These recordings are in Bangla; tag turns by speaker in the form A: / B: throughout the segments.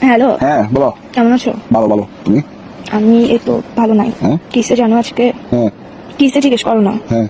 A: হ্যালো,
B: হ্যাঁ বলো।
A: কেমন আছো?
B: ভালো ভালো, তুমি?
A: আমি এই তো ভালো নাই। কিসে জানো আজকে?
B: হ্যাঁ
A: কিসে জিজ্ঞেস করো না।
B: হ্যাঁ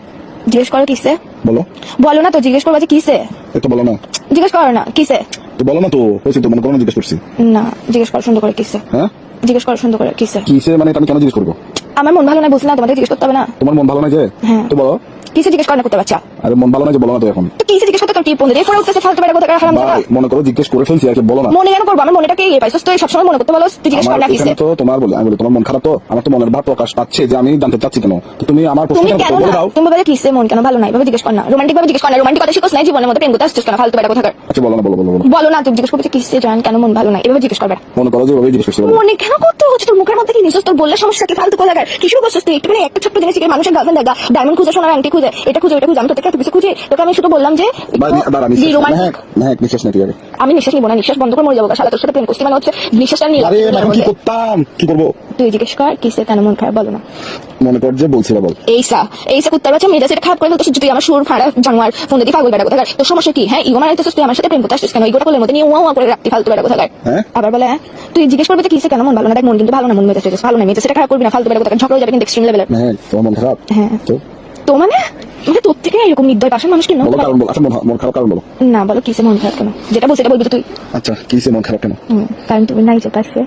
A: জিজ্ঞেস করো কিসে।
B: বলো।
A: বলো না তো, জিজ্ঞেস করবো যে কিসে।
B: এই তো বলো না।
A: জিজ্ঞেস করো না কিসে।
B: তো বলো না তো, হয়েছে তো, মনে করো না জিজ্ঞেস করছি।
A: না, জিজ্ঞেস করো সুন্দর করে কিসে।
B: হ্যাঁ
A: জিজ্ঞেস করো সুন্দর করে কিসে।
B: কিসে মানে এটা আমি কেন জিজ্ঞেস করবো?
A: আমার মন ভালো নাই, বলছি না তোমাদের জিজ্ঞেস করতে হবে না।
B: তোমার মন ভালো নাই যে?
A: হ্যাঁ।
B: তো বলো।
A: কিসে জিজ্ঞেস করো না করতে বাচ্চা।
B: আরে মন ভালো নাই যে, বলো না তো এখন।
A: তো কিসে জিজ্ঞেস করতে তোর কি পৌঁছে দিয়ে পরে উঠতেছে ফালতু বেড়া কথা হারাম জায়গা।
B: ভাই মনে করো জিজ্ঞেস করে ফেলছি আর কি, বলো না।
A: মনে কেন করবো? আমার মনেটাকে ইয়ে পাইছস তো, সবসময় মনে করতে বলো। তুই জিজ্ঞেস কর
B: আমার
A: না কিসে।
B: এখানে তো তোমার বলে, আমি বলি তোমার মন খারাপ, তো আমার তো মনের ভাব প্রকাশ পাচ্ছে যে আমি জানতে চাচ্ছি কেন। তো তুমি আমার
A: তুমি
B: প্রশ্নের
A: কেন
B: উত্তর বলে
A: না,
B: দাও।
A: তুমি বলে কিসে মন কেন ভালো নাই ভাবে জিজ্ঞেস কর না। রোমান্টিক ভাবে জিজ্ঞেস কর না। রোমান্টিক কথা শিখোস নাই জীবনের মধ্যে, প্রেম করতে আসছিস কেন ফালতু বেড়া কথা।
B: আচ্ছা বলো না, বলো বলো বলো।
A: বলো না, তুই জিজ্ঞেস করবি যে কিসে জান কেন মন ভালো নাই, এভাবে জিজ্ঞেস করবে।
B: মনে করো যে ওই জিজ্ঞেস করছি, বলো।
A: মনে কেন করতে হচ্ছে? তোর মুখের মধ্যে কি নিছিস? তোর বললে সমস্যা কি? ফালতু কথা লাগার কিছু করছিস তুই? একটু একটা ছোট্ট জিনিস থেকে মানুষের গার্লফ্রেন্ড দেখা, ডায়মন্ড খুঁজে, সোনার আংটি খুঁজে, এটা খুঁজে ওটা খুঁজে, আমি তোকে এত কিছু খুঁজি। তোকে আমি শুধু বললাম যে
B: নিঃশ্বাস নাকি আগে।
A: আমি নিঃশ্বাস নিবো না, নিঃশ্বাস বন্ধ করে মরে যাবো। শালা তোর সাথে প্রেম করছি মানে হচ্ছে নিঃশ্বাসটা নিলাম।
B: আরে এখন কি করতাম, কি করবো?
A: তুই জিজ্ঞেস কর কিসে কেন মন খারাপ, বলো না।
B: মনে কর যে বলছিলা, বল।
A: এইসা কুত্তার বাচ্চা মেয়েটা সেটা খারাপ করে ফেলতো। তুই আমার সুর ফাড়া জানোয়ার ফোন দিয়ে পাগল বেড়া কথা। তোর সমস্যা কি? হ্যাঁ ইগো মারাইতেছিস তুই আমার সাথে, প্রেম করতে আসছিস কেন? ইগোটা কোলের মধ্যে নিয়ে উয়া করে রাখতি ফালতু বেড়া কথা।
B: হ্যাঁ
A: আবার বলে তুই জিজ্ঞেস করবি যে কিসে কেন মন ভালো না। দেখ মন কিন্তু ভালো না, মন মেজাজ ভালো না, মেজাজ সেটা খারাপ করবি না, ফালতু বেড়া কথা। ঝগড়া হয়ে যাবে কিন্তু এক্সট্রিম লেভেলে।
B: হ্যাঁ তোমার মন খারাপ।
A: হ্যাঁ
B: তো
A: তো মানে মানে তোর থেকে এরকম নির্দয় পাশের মানুষ কি
B: বলো কারণ, বলো। আচ্ছা মন খারাপ কারণ বলো।
A: না বলো কিসে মন খারাপ কেন, যেটা বলছি সেটা বলবি তো তুই।
B: আচ্ছা কিসে মন খারাপ কেন?
A: কারণ তুমি নাই যে পাশে।